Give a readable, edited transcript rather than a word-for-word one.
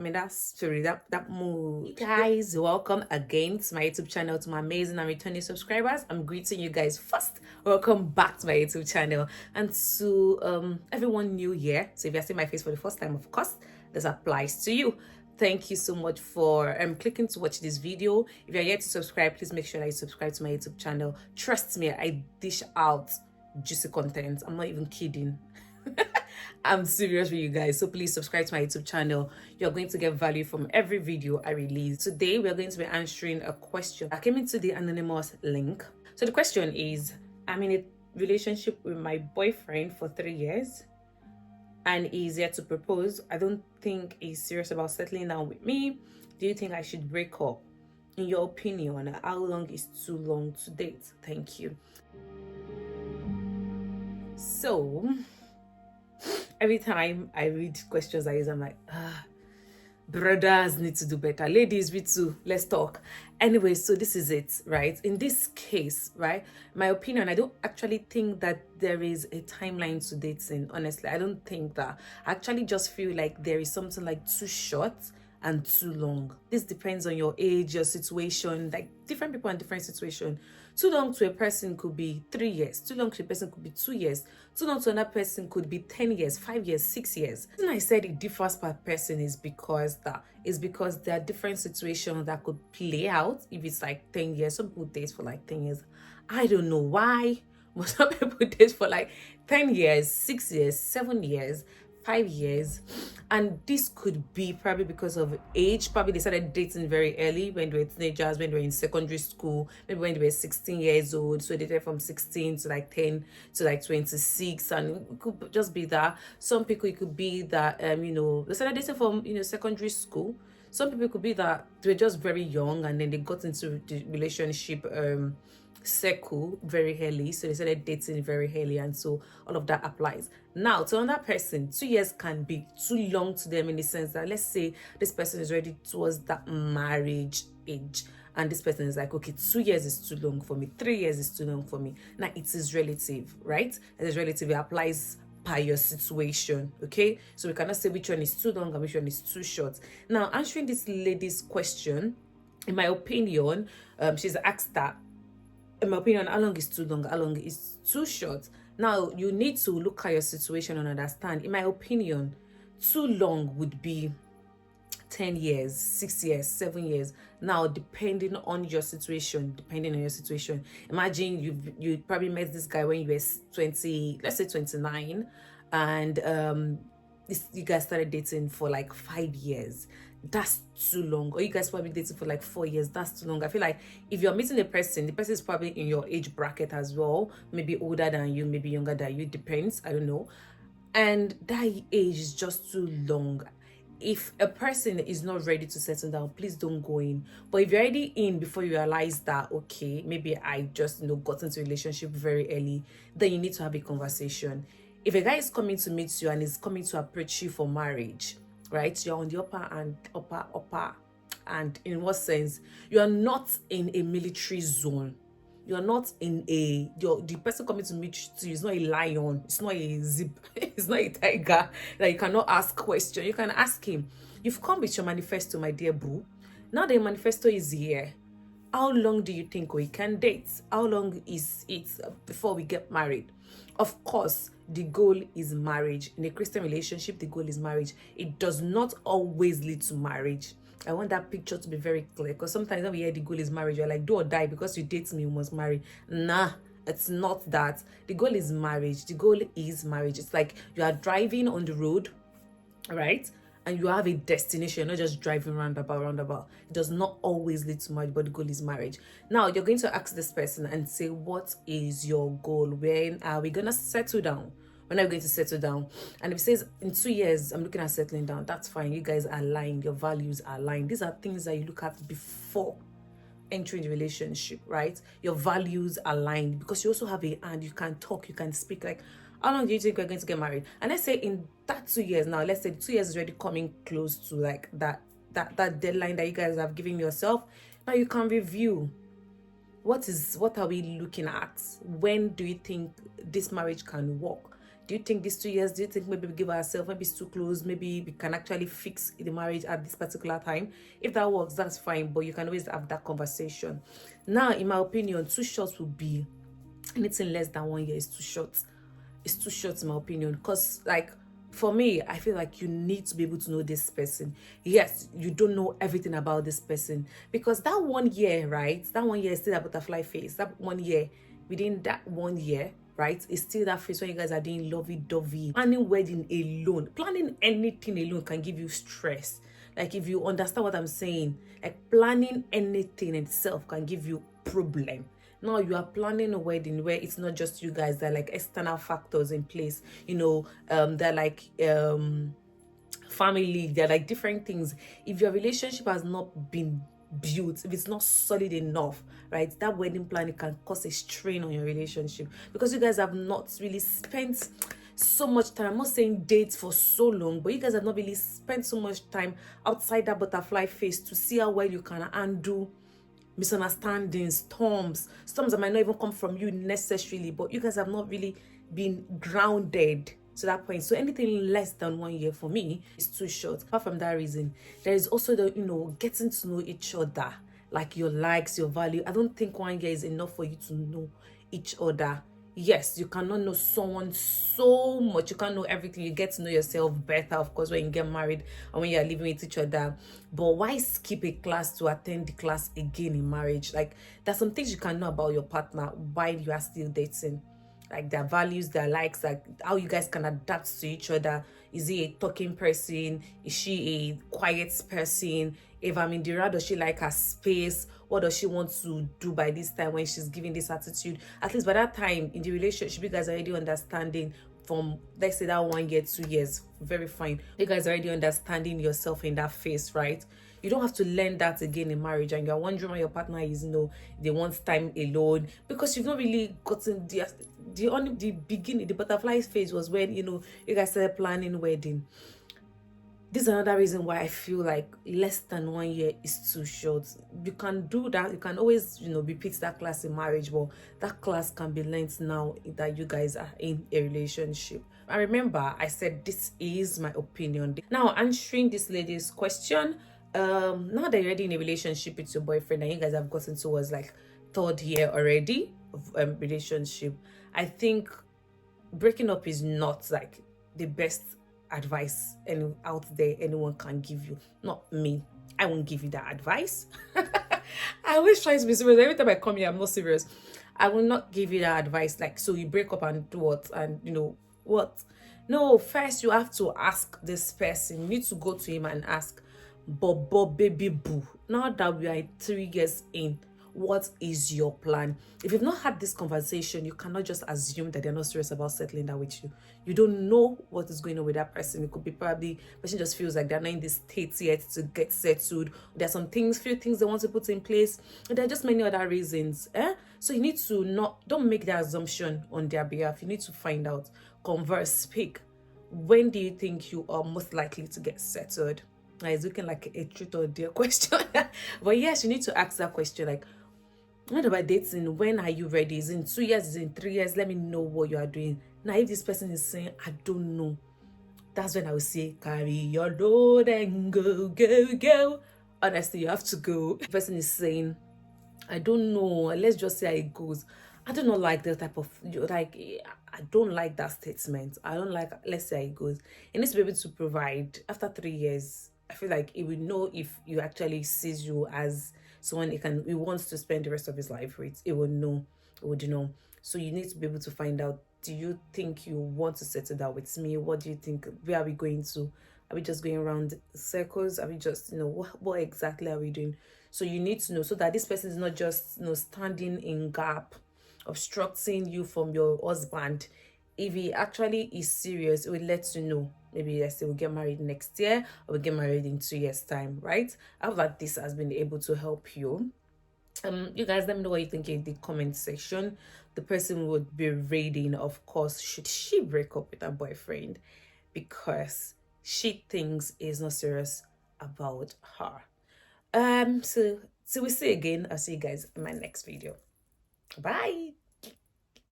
mean, that story, that mood. Guys, welcome again to my YouTube channel, to my amazing and returning subscribers. I'm greeting you guys first. Welcome back to my YouTube channel, and to everyone new here. So if you're seeing my face for the first time, of course, this applies to you. Thank you so much for clicking to watch this video. If you're yet to subscribe, please make sure that you subscribe to my YouTube channel. Trust me, I dish out juicy content. I'm not even kidding. I'm serious with you guys, so please subscribe to my YouTube channel. You're going to get value from every video I release. Today we're going to be answering a question that came into the anonymous link. So the question is, I'm in a relationship with my boyfriend for 3 years and he's yet to propose. I don't think he's serious about settling down with me. Do you think I should break up? In your opinion, how long is too long to date? Thank you. So every time I read questions like this, I'm like, brothers need to do better. Ladies, we too, let's talk. Anyway, so this is it, right? In this case, right, my opinion, I don't actually think that there is a timeline to dating. Honestly, I don't think that. I actually just feel like there is something like too short and too long. This depends on your age, your situation, like different people in different situation. Too long to a person could be 3 years. Too long to a person could be 2 years. Too long to another person could be 10 years, 5 years, 6 years. The reason I said it differs per person is because there are different situations that could play out. If it's like 10 years, some people date for like 10 years. I don't know why, but some people date for like 10 years, 6 years, 7 years, 5 years. And this could be probably because of age. Probably they started dating very early when they were teenagers, when they were in secondary school, maybe when they were 16 years old. So they dated from 16 to like 10 to like 26. And it could just be that. Some people, it could be that, they started dating from, secondary school. Some people, could be that they were just very young and then they got into the relationship circle very early, so they started dating very early, and so all of that applies. Now to another person, 2 years can be too long to them, in the sense that, let's say this person is ready towards that marriage age, and this person is like, okay, 2 years is too long for me, 3 years is too long for me. Now it is relative, right? It is relative. It applies per your situation, okay? So we cannot say which one is too long and which one is too short. Now, answering this lady's question, in my opinion, she's asked that, in my opinion, how long is too long, how long is too short. Now you need to look at your situation and understand. In my opinion, too long would be 10 years, 6 years, 7 years. Now, depending on your situation, imagine you probably met this guy when you were 20, let's say 29, and you guys started dating for like 5 years. That's too long. Or you guys probably dating for like 4 years. That's too long. I feel like if you're meeting a person, the person is probably in your age bracket as well, maybe older than you, maybe younger than you, depends, I don't know, and that age is just too long. If a person is not ready to settle down, please don't go in. But if you're already in before you realize that, okay, maybe I just got into a relationship very early, then you need to have a conversation. If a guy is coming to meet you and is coming to approach you for marriage, right, you're on the upper, and in what sense? You are not in a military zone. You're not in the person coming to meet you is not a lion, it's not a zip, it's not a tiger that you cannot ask questions. You can ask him, you've come with your manifesto, my dear boo. Now the manifesto is here. How long do you think we can date? How long is it before we get married? Of course, the goal is marriage. In a Christian relationship, the goal is marriage. It does not always lead to marriage. I want that picture to be very clear, because sometimes when we hear the goal is marriage, you're like, do or die, because you date me, you must marry. Nah, it's not that. The goal is marriage. The goal is marriage. It's like you are driving on the road, right? And you have a destination. You're not just driving roundabout. It does not always lead to marriage, but the goal is marriage. Now, you're going to ask this person and say, what is your goal? When are we going to settle down? When are we going to settle down? And if it says in 2 years, I'm looking at settling down, that's fine. You guys are aligned. Your values are aligned. These are things that you look at before entering the relationship, right? Your values aligned, because you also have a hand. You can talk, you can speak. Like, how long do you think we're going to get married? And let's say in that 2 years now, let's say 2 years is already coming close to like that deadline that you guys have given yourself. Now you can review. What are we looking at? When do you think this marriage can work? Do you think these 2 years, do you think maybe we give ourselves, maybe it's too close, maybe we can actually fix the marriage at this particular time? If that works, that's fine, but you can always have that conversation. Now, in my opinion, too short would be anything less than 1 year is too short. It's too short in my opinion, because like for me, I feel like you need to be able to know this person. Yes, you don't know everything about this person, because that 1 year, right, that 1 year is still a butterfly phase. That 1 year, within that 1 year, right, it's still that phase when you guys are doing lovey-dovey. Planning wedding alone, planning anything alone can give you stress. Like, if you understand what I'm saying, like planning anything itself can give you problem. Now you are planning a wedding where it's not just you guys, there are like external factors in place, they're like family, they're like different things. If your relationship has not been built, if it's not solid enough, right, that wedding planning can cause a strain on your relationship, because you guys have not really spent so much time. I'm not saying dates for so long, but you guys have not really spent so much time outside that butterfly phase to see how well you can undo misunderstandings, storms that might not even come from you necessarily, but you guys have not really been grounded to that point. So anything less than 1 year for me is too short. Apart from that reason, there is also the getting to know each other, like your likes, your value. I don't think 1 year is enough for you to know each other. Yes, you cannot know someone so much. You can't know everything. You get to know yourself better, of course, when you get married and when you're living with each other. But why skip a class to attend the class again in marriage? Like, there's some things you can know about your partner while you are still dating, like their values, their likes, like how you guys can adapt to each other. Is he a talking person? Is she a quiet person? If I'm in Dira, does she like her space? What does she want to do by this time when she's giving this attitude? At least by that time in the relationship, you guys are already understanding from, let's say, that 1 year, 2 years. Very fine. You guys are already understanding yourself in that phase, right? You don't have to learn that again in marriage, and you're wondering why your partner is, they want time alone, because you've not really gotten the beginning. The butterfly phase was when, you guys started planning wedding. This is another reason why I feel like less than 1 year is too short. You can do that. You can always, repeat that class in marriage, but that class can be learned now that you guys are in a relationship. And remember, I said this is my opinion. Now, answering this lady's question, now that you're already in a relationship with your boyfriend and you guys have gotten towards like 3rd year already of relationship, I think breaking up is not like the best advice out there anyone can give you. Not me. I won't give you that advice. I always try to be serious. Every time I come here, I'm not serious. I will not give you that advice. Like, so you break up and do what? And what? No, first you have to ask this person. You need to go to him and ask, Bobo baby boo, now that we are 3 years in, what is your plan? If you've not had this conversation, you cannot just assume that they're not serious about settling down with you. You don't know what is going on with that person. It could be probably person just feels like they're not in this state yet to get settled. There's few things they want to put in place, and there are just many other reasons. So you need to don't make that assumption on their behalf. You need to find out, converse, speak. When do you think you are most likely to get settled? It's looking like a truth or dare question. But yes, you need to ask that question, like, what about dating? When are you ready? Is it in 2 years? Is it in 3 years? Let me know what you are doing. Now, if this person is saying, I don't know, that's when I will say, carry your load and go, go, go. Honestly, you have to go. The person is saying, I don't know, let's just see how it goes. I do not like that type of, like, I don't like that statement. I don't like, let's see how it goes. It needs to be able to provide. After 3 years, I feel like it will know if you actually sees you as someone he wants to spend the rest of his life with. It will know. It would know. So you need to be able to find out, do you think you want to settle down with me? What do you think? Where are we going to? Are we just going around circles? Are we just, what exactly are we doing? So you need to know, so that this person is not just, standing in gap, obstructing you from your husband. If he actually is serious, it will let you know. Maybe let's say we'll get married next year, or we'll get married in 2 years' time, right? I hope that this has been able to help you. You guys, let me know what you think in the comment section. The person would be rating, of course, should she break up with her boyfriend because she thinks he's not serious about her. So we see again. I'll see you guys in my next video. Bye.